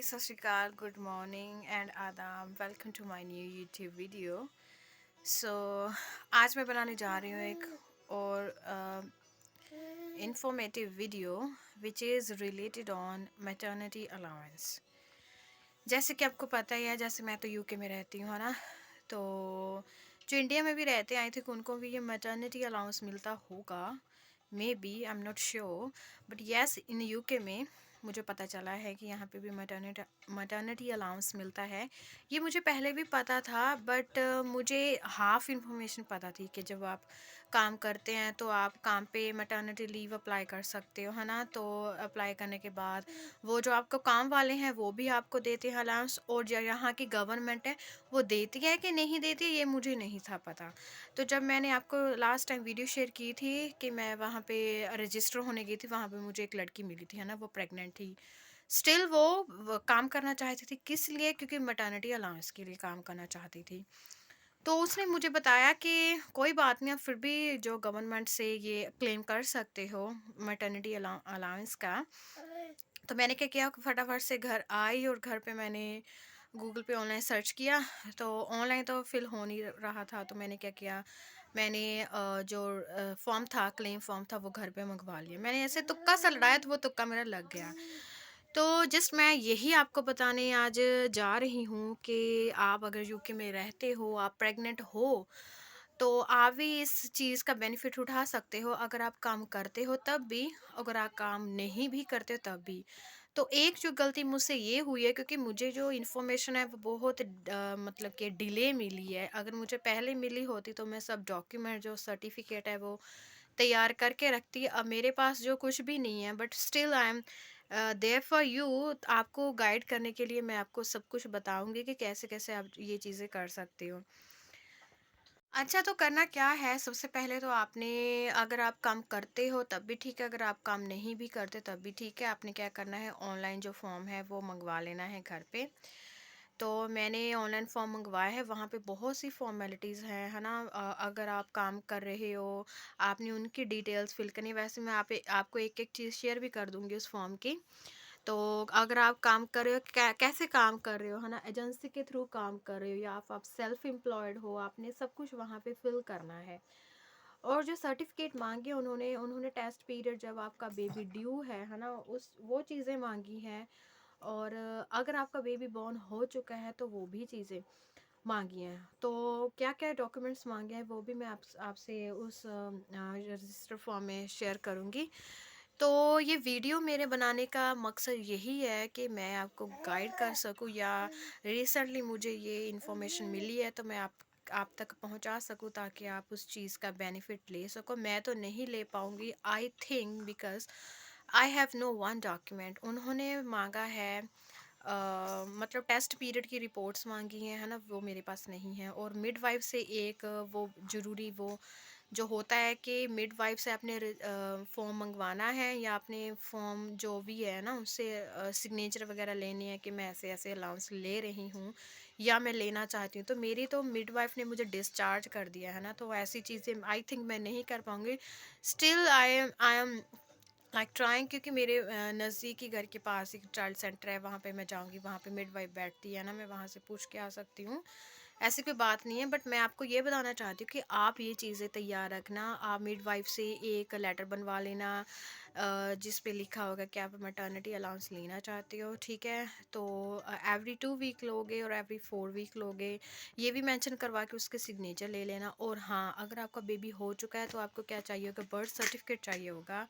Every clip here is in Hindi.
सत Shri Akal, good morning and आदाब। Welcome to my new YouTube video. So आज मैं बनाने जा रही हूँ एक और informative video which is related on maternity allowance. जैसे कि आपको पता ही है, जैसे मैं तो यूके में रहती हूँ, है ना। तो जो इंडिया में भी रहते हैं, आई थिंक उनको भी ये मैटरनिटी अलाउंस मिलता होगा। Maybe I am not sure, but yes in UK में मुझे पता चला है कि यहाँ पे भी मैटरनिटी अलाउंस मिलता है। ये मुझे पहले भी पता था, बट मुझे हाफ़ इंफॉर्मेशन पता थी कि जब आप काम करते हैं तो आप काम पे मैटरनिटी लीव अप्लाई कर सकते हो, है ना। तो अप्लाई करने के बाद वो जो आपको काम वाले हैं वो भी आपको देते हैं अलाउंस, और जो यहाँ की गवर्नमेंट है वो देती है कि नहीं देती है ये मुझे नहीं था पता। तो जब मैंने आपको लास्ट टाइम वीडियो शेयर की थी कि मैं वहाँ पे रजिस्टर होने गई थी, वहाँ पे मुझे एक लड़की मिली थी, है ना। वो प्रेग्नेंट थी। स्टिल वो काम करना चाहती थी, किस लिए? क्योंकि मैटरनिटी अलाउंस के लिए काम करना चाहती थी। तो उसने मुझे बताया कि कोई बात नहीं, आप फिर भी जो गवर्नमेंट से ये क्लेम कर सकते हो मैटरनिटी अलाउंस का। तो मैंने क्या किया, फटाफट से घर आई और घर पे मैंने गूगल पे ऑनलाइन सर्च किया। तो ऑनलाइन तो फिल हो नहीं रहा था, तो मैंने क्या किया, मैंने जो फॉर्म था, क्लेम फॉर्म था, वो घर पे मंगवा लिया। मैंने ऐसे तुक्का सा लड़ाया तो वो तुक्का मेरा लग गया। तो जस्ट मैं यही आपको बताने आज जा रही हूँ कि आप अगर यूके में रहते हो, आप प्रेग्नेंट हो, तो आप भी इस चीज़ का बेनिफिट उठा सकते हो। अगर आप काम करते हो तब भी, अगर आप काम नहीं भी करते हो तब भी। तो एक जो गलती मुझसे ये हुई है, क्योंकि मुझे जो इन्फॉर्मेशन है वो बहुत मतलब कि डिले मिली है। अगर मुझे पहले मिली होती तो मैं सब डॉक्यूमेंट, जो सर्टिफिकेट है, वो तैयार करके रखती। अब मेरे पास जो कुछ भी नहीं है, but still I am there for you. आपको गाइड करने के लिए मैं आपको सब कुछ बताऊंगी कि कैसे कैसे आप ये चीज़ें कर सकते हो। अच्छा, तो करना क्या है, सबसे पहले तो आपने, अगर आप काम करते हो तब भी ठीक है, अगर आप काम नहीं भी करते तब भी ठीक है। आपने क्या करना है, ऑनलाइन जो फॉर्म है वो मंगवा लेना है घर पे। तो मैंने ऑनलाइन फॉर्म मंगवाया है, वहाँ पे बहुत सी फॉर्मेलिटीज़ हैं, है ना। अगर आप काम कर रहे हो, आपने उनकी डिटेल्स फिल करनी। वैसे मैं आपको एक एक चीज़ शेयर भी कर दूँगी उस फॉर्म की। तो अगर आप काम कर रहे हो, कैसे काम कर रहे हो, है ना, एजेंसी के थ्रू काम कर रहे हो या आप सेल्फ एम्प्लॉयड हो, आपने सब कुछ वहाँ पे फिल करना है। और जो सर्टिफिकेट मांगे उन्होंने उन्होंने टेस्ट पीरियड, जब आपका बेबी ड्यू है ना, उस वो चीज़ें मांगी हैं। और अगर आपका बेबी बॉर्न हो चुका है तो वो भी चीज़ें मांगी हैं। तो क्या क्या डॉक्यूमेंट्स मांगे हैं वो भी मैं आपसे उस रजिस्टर फॉर्म में शेयर करूँगी। तो ये वीडियो मेरे बनाने का मकसद यही है कि मैं आपको गाइड कर सकूं, या रिसेंटली मुझे ये इन्फॉर्मेशन मिली है तो मैं आप तक पहुंचा सकूं, ताकि आप उस चीज़ का बेनिफिट ले सको। मैं तो नहीं ले पाऊंगी, I think, because I have no one document. उन्होंने मांगा है मतलब टेस्ट पीरियड की रिपोर्ट्स मांगी हैं, है ना, वो मेरे पास नहीं है। और मिडवाइफ से एक वो ज़रूरी, वो जो होता है कि मिडवाइफ से आपने फॉर्म मंगवाना है, या आपने फॉर्म जो भी है ना उससे सिग्नेचर वगैरह लेनी है कि मैं ऐसे ऐसे अलाउंस ले रही हूँ या मैं लेना चाहती हूँ। तो मेरी तो मिडवाइफ ने मुझे डिस्चार्ज कर दिया है ना, तो ऐसी चीज़ें आई थिंक मैं नहीं कर पाऊँगी। Still I am like trying, क्योंकि मेरे नज़दीकी घर के पास एक चाइल्ड सेंटर है, वहाँ पे मैं जाऊँगी, वहाँ पे मिडवाइफ बैठती है ना, मैं वहाँ से पूछ के आ सकती हूँ। ऐसी कोई बात नहीं है, बट मैं आपको ये बताना चाहती हूँ कि आप ये चीज़ें तैयार रखना। आप मिडवाइफ से एक लेटर बनवा लेना जिस पे लिखा होगा कि आप मैटरनिटी अलाउंस लेना चाहते हो, ठीक है। तो एवरी 2 वीक लोगे और एवरी 4 वीक लोगे, ये भी मेंशन करवा के उसके सिग्नेचर ले लेना। और हाँ, अगर आपका बेबी हो चुका है तो आपको क्या चाहिए होगा, बर्थ सर्टिफिकेट चाहिए होगा।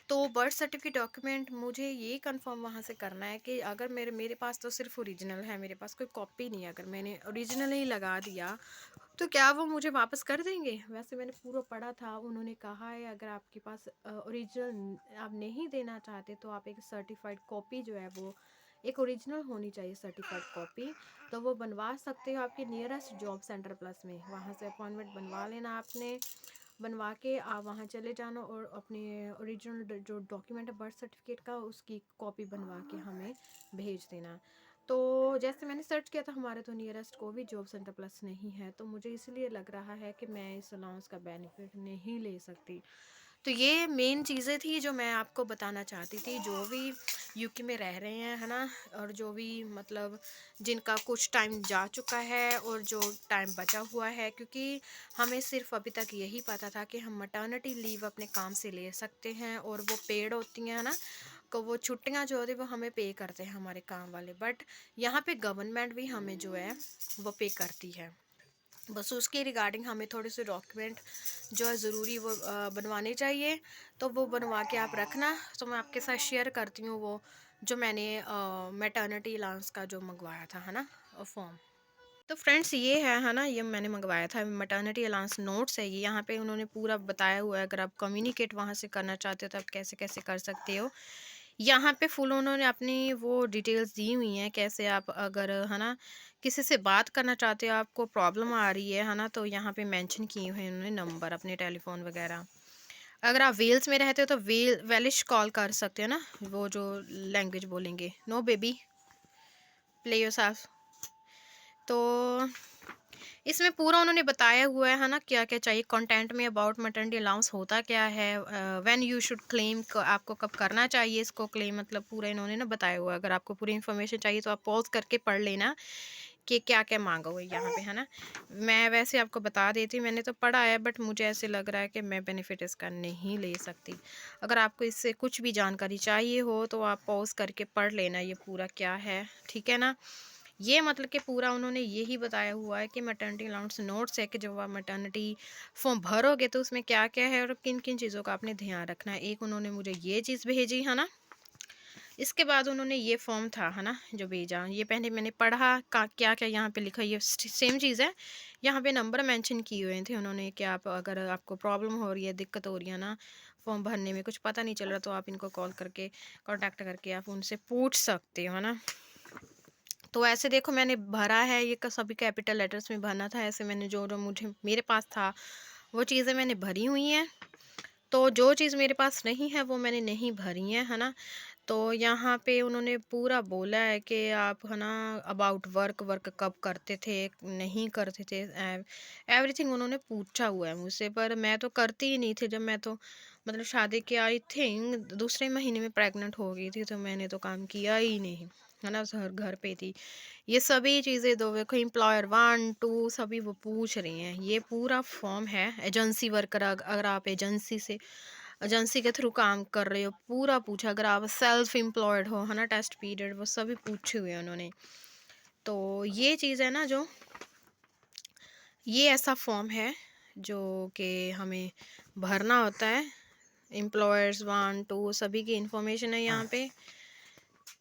तो बर्थ सर्टिफिकेट डॉक्यूमेंट मुझे ये कंफर्म वहाँ से करना है कि अगर मेरे पास तो सिर्फ ओरिजिनल है, मेरे पास कोई कॉपी नहीं है, अगर मैंने ओरिजिनल ही लगा दिया तो क्या वो मुझे वापस कर देंगे? वैसे मैंने पूरा पढ़ा था, उन्होंने कहा है अगर आपके पास ओरिजिनल आप नहीं देना चाहते तो आप एक सर्टिफाइड कॉपी जो है वो एक ओरिजिनल होनी चाहिए, सर्टिफाइड कॉपी। तो वो बनवा सकते हो आपके नियरेस्ट जॉब सेंटर प्लस में, वहाँ से अपॉइंटमेंट बनवा लेना आपने। बनवा के आप वहाँ चले जाना और अपने ओरिजिनल जो डॉक्यूमेंट है बर्थ सर्टिफिकेट का, उसकी कॉपी बनवा के हमें भेज देना। तो जैसे मैंने सर्च किया था, हमारे तो नियरेस्ट कोई भी जॉब सेंटर प्लस नहीं है, तो मुझे इसलिए लग रहा है कि मैं इस अलाउंस का बेनिफिट नहीं ले सकती। तो ये मेन चीज़ें थी जो मैं आपको बताना चाहती थी, जो भी यूके में रह रहे हैं, है ना, और जो भी मतलब जिनका कुछ टाइम जा चुका है और जो टाइम बचा हुआ है, क्योंकि हमें सिर्फ अभी तक यही पता था कि हम मैटरनिटी लीव अपने काम से ले सकते हैं और वो पेड होती हैं, है ना, तो वो छुट्टियां जो होती है वो हमें पे करते हैं हमारे काम वाले, बट यहाँ पे गवर्नमेंट भी हमें जो है वो पे करती है। बस उसके रिगार्डिंग हमें थोड़े से डॉक्यूमेंट जो है ज़रूरी वो बनवाने चाहिए, तो वो बनवा के आप रखना। तो मैं आपके साथ शेयर करती हूँ वो जो मैंने मैटरनिटी अलाउंस का जो मंगवाया था, है ना, फॉर्म। तो फ्रेंड्स ये है ना, ये मैंने मंगवाया था मैटरनिटी अलाउंस नोट्स है ये। यहाँ पे उन्होंने पूरा बताया हुआ है, अगर आप कम्युनिकेट वहाँ से करना चाहते हो तो आप कैसे कैसे कर सकते हो। यहाँ पे फुल उन्होंने अपनी वो डिटेल्स दी हुई हैं, कैसे आप अगर, है ना, किसी से बात करना चाहते हो, आपको प्रॉब्लम आ रही है ना, तो यहाँ पे मेंशन किए हुए हैं उन्होंने नंबर, अपने टेलीफोन वगैरह। अगर आप वेल्स में रहते हो तो वेलिश कॉल कर सकते हो ना, वो जो लैंग्वेज बोलेंगे। No baby play yourself. तो इसमें पूरा उन्होंने बताया हुआ है ना, क्या क्या चाहिए कंटेंट में, अबाउट मैटरनिटी अलाउंस होता क्या है, व्हेन यू शुड क्लेम, आपको कब करना चाहिए इसको क्लेम, मतलब पूरा इन्होंने ना बताया हुआ है। अगर आपको पूरी इन्फॉर्मेशन चाहिए तो आप पॉज करके पढ़ लेना कि क्या क्या मांगा हुआ है यहाँ पे, है ना। मैं वैसे आपको बता देती, मैंने तो पढ़ा है, बट मुझे ऐसे लग रहा है कि मैं बेनिफिट इसका नहीं ले सकती। अगर आपको इससे कुछ भी जानकारी चाहिए हो तो आप पॉज करके पढ़ लेना ये पूरा क्या है, ठीक है ना। ये मतलब कि पूरा उन्होंने यही बताया हुआ है कि मैटरनिटी अलाउंस नोट्स है कि जब आप मैटरनिटी फॉर्म भरोगे तो उसमें क्या क्या है और किन किन चीज़ों का आपने ध्यान रखना है। एक उन्होंने मुझे ये चीज़ भेजी, है ना, इसके बाद उन्होंने ये फॉर्म था, है ना, जो भेजा, ये पहले मैंने पढ़ा का क्या क्या यहाँ पे लिखा, ये सेम चीज़ है। यहाँ पे नंबर मेंशन किए हुए थे उन्होंने कि आप, अगर आपको प्रॉब्लम हो रही है, दिक्कत हो रही है ना, फॉर्म भरने में कुछ पता नहीं चल रहा, तो आप इनको कॉल करके कांटेक्ट करके आप उनसे पूछ सकते हो, है ना। तो ऐसे देखो मैंने भरा है ये सभी कैपिटल लेटर्स में भरना था, ऐसे मैंने जो जो मुझे मेरे पास था वो चीज़ें मैंने भरी हुई हैं। तो जो चीज़ मेरे पास नहीं है वो मैंने नहीं भरी है ना। तो यहाँ पे उन्होंने पूरा बोला है कि आप, है ना, अबाउट वर्क, वर्क कब करते थे, नहीं करते थे, एवरीथिंग उन्होंने पूछा हुआ है मुझसे। पर मैं तो करती ही नहीं थी, जब मैं तो मतलब शादी के आई थिंक दूसरे महीने में प्रेग्नेंट हो गई थी, तो मैंने तो काम किया ही नहीं, है ना, घर घर पे थी। ये सभी चीज़ें दो देखो, एम्प्लॉयर 1 2 सभी वो पूछ रही हैं। ये पूरा फॉर्म है एजेंसी वर्कर, अगर आप एजेंसी के थ्रू काम कर रहे हो, पूरा पूछा। अगर आप सेल्फ एम्प्लॉयड हो, है ना, टेस्ट पीरियड वो सभी पूछे हुए हैं उन्होंने। तो ये चीज़ है ना, जो ये ऐसा फॉर्म है जो कि हमें भरना होता है। एम्प्लॉयर्स 1 2 सभी की इंफॉर्मेशन है यहाँ पे।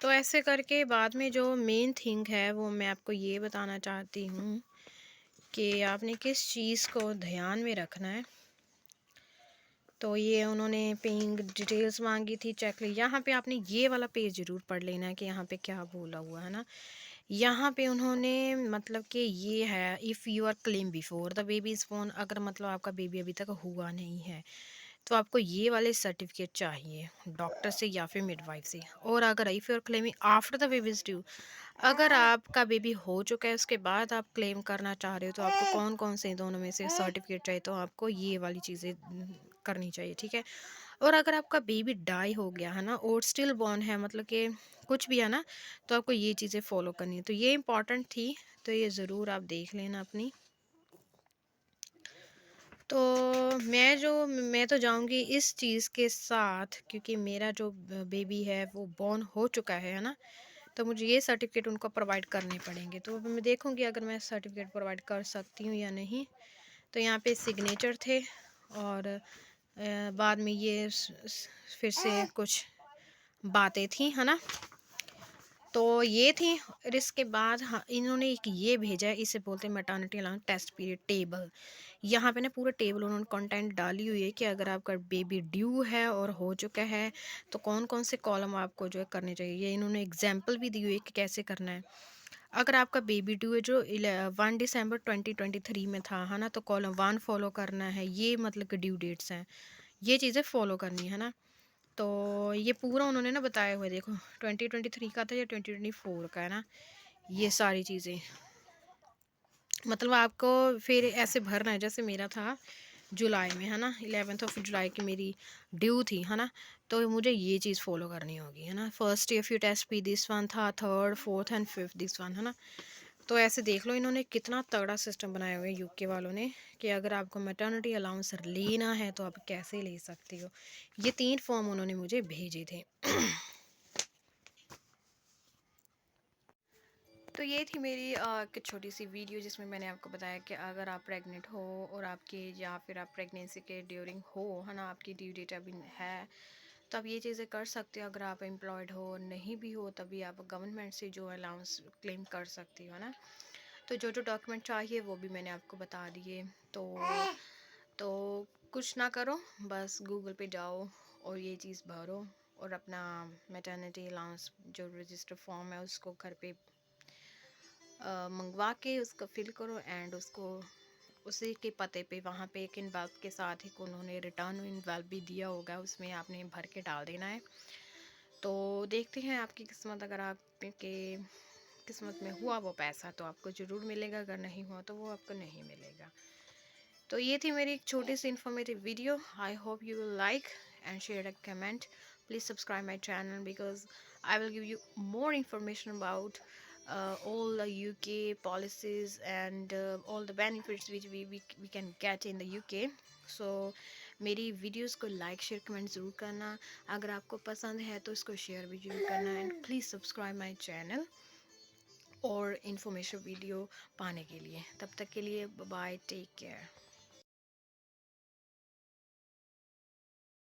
तो ऐसे करके बाद में जो मेन थिंग है वो मैं आपको ये बताना चाहती हूँ कि आपने किस चीज़ को ध्यान में रखना है। तो ये उन्होंने पेइंग डिटेल्स मांगी थी, चेक ली। यहाँ पे आपने ये वाला पेज ज़रूर पढ़ लेना है कि यहाँ पे क्या बोला हुआ है ना। यहाँ पे उन्होंने मतलब कि ये है, if you are claim before the baby is born, अगर मतलब आपका बेबी अभी तक हुआ नहीं है तो आपको ये वाले सर्टिफिकेट चाहिए डॉक्टर से या फिर मिडवाइफ से। और अगर if you are claiming after the baby is due, अगर आपका बेबी हो चुका है उसके बाद आप क्लेम करना चाह रहे हो, तो आपको कौन कौन से दोनों में से सर्टिफिकेट चाहिए, तो आपको ये वाली चीज़ें करनी चाहिए, ठीक है। और अगर आपका बेबी डाई हो गया है ना और स्टिल बॉर्न है, मतलब कि कुछ भी है ना, तो आपको ये चीज़ें फॉलो करनी है। तो ये इंपॉर्टेंट थी, तो ये ज़रूर आप देख लेना अपनी। तो मैं तो जाऊंगी इस चीज़ के साथ, क्योंकि मेरा जो बेबी है वो बॉर्न हो चुका है ना, तो मुझे ये सर्टिफिकेट उनको प्रोवाइड करने पड़ेंगे। तो मैं देखूंगी अगर मैं सर्टिफिकेट प्रोवाइड कर सकती हूँ या नहीं। तो यहाँ पे सिग्नेचर थे और बाद में ये फिर से कुछ बातें थी, है ना। तो ये थी। और इसके बाद हाँ, इन्होंने एक ये भेजा है, इसे बोलते हैं maternity allowance test period table. यहाँ पे ना पूरा टेबल उन्होंने कंटेंट डाली हुई है कि अगर आपका बेबी ड्यू है और हो चुका है तो कौन कौन से कॉलम आपको जो है करने चाहिए। ये इन्होंने एग्जाम्पल भी दी हुई है कि कैसे करना है। अगर आपका बेबी ड्यू है जो 1 दिसंबर 2023 में था, है ना, तो कॉलम 1 फॉलो करना है। ये मतलब कि ड्यू डेट्स हैं, ये चीज़ें फॉलो करनी है ना। तो ये पूरा उन्होंने ना बताया हुआ है, देखो 2023 का था या 2024 का, है ना। ये सारी चीज़ें मतलब आपको फिर ऐसे भरना है जैसे मेरा था जुलाई में, है ना, 11 जुलाई की मेरी ड्यू थी, है ना। तो मुझे ये चीज़ फॉलो करनी होगी, है ना। First if you test P this one था, third fourth and fifth this one, है ना। तो ऐसे देख लो इन्होंने कितना तगड़ा सिस्टम बनाया हुआ है यूके वालों ने, कि अगर आपको मैटरनिटी अलाउंस लेना है तो आप कैसे ले सकती हो। ये 3 फॉर्म उन्होंने मुझे भेजे थे। तो ये थी मेरी एक छोटी सी वीडियो जिसमें मैंने आपको बताया कि अगर आप प्रेग्नेंट हो और आपके, या फिर आप प्रेगनेंसी के ड्यूरिंग हो, है ना, आपकी ड्यू डेट अभी है, तो आप ये चीज़ें कर सकते हो। अगर आप एम्प्लॉयड हो, नहीं भी हो, तभी आप गवर्नमेंट से जो अलाउंस क्लेम कर सकती हो, है ना। तो जो जो डॉक्यूमेंट चाहिए वो भी मैंने आपको बता दिए। तो कुछ ना करो, बस गूगल पे जाओ और ये चीज़ भरो, और अपना मैटरनिटी अलाउंस जो रजिस्टर फॉर्म है उसको घर पे मंगवा के उसको फिल करो, एंड उसको उसी के पते पे, वहाँ पे एक इन्वेल्व के साथ ही उन्होंने रिटर्न इन्वेल्व भी दिया होगा, उसमें आपने भर के डाल देना है। तो देखते हैं आपकी किस्मत, अगर आपके किस्मत में हुआ वो पैसा तो आपको ज़रूर मिलेगा, अगर नहीं हुआ तो वो आपको नहीं मिलेगा। तो ये थी मेरी एक छोटी सी informative video. I hope you will like and share a comment. Please subscribe my channel because I will give you more information about all the UK policies and all the benefits which we can get in the UK. So मेरी वीडियोस को लाइक शेयर कमेंट ज़रूर करना। अगर आपको पसंद है तो इसको शेयर भी ज़रूर करना, and please subscribe my channel और इन्फॉर्मेशन वीडियो पाने के लिए। तब तक के लिए बाय, टेक केयर।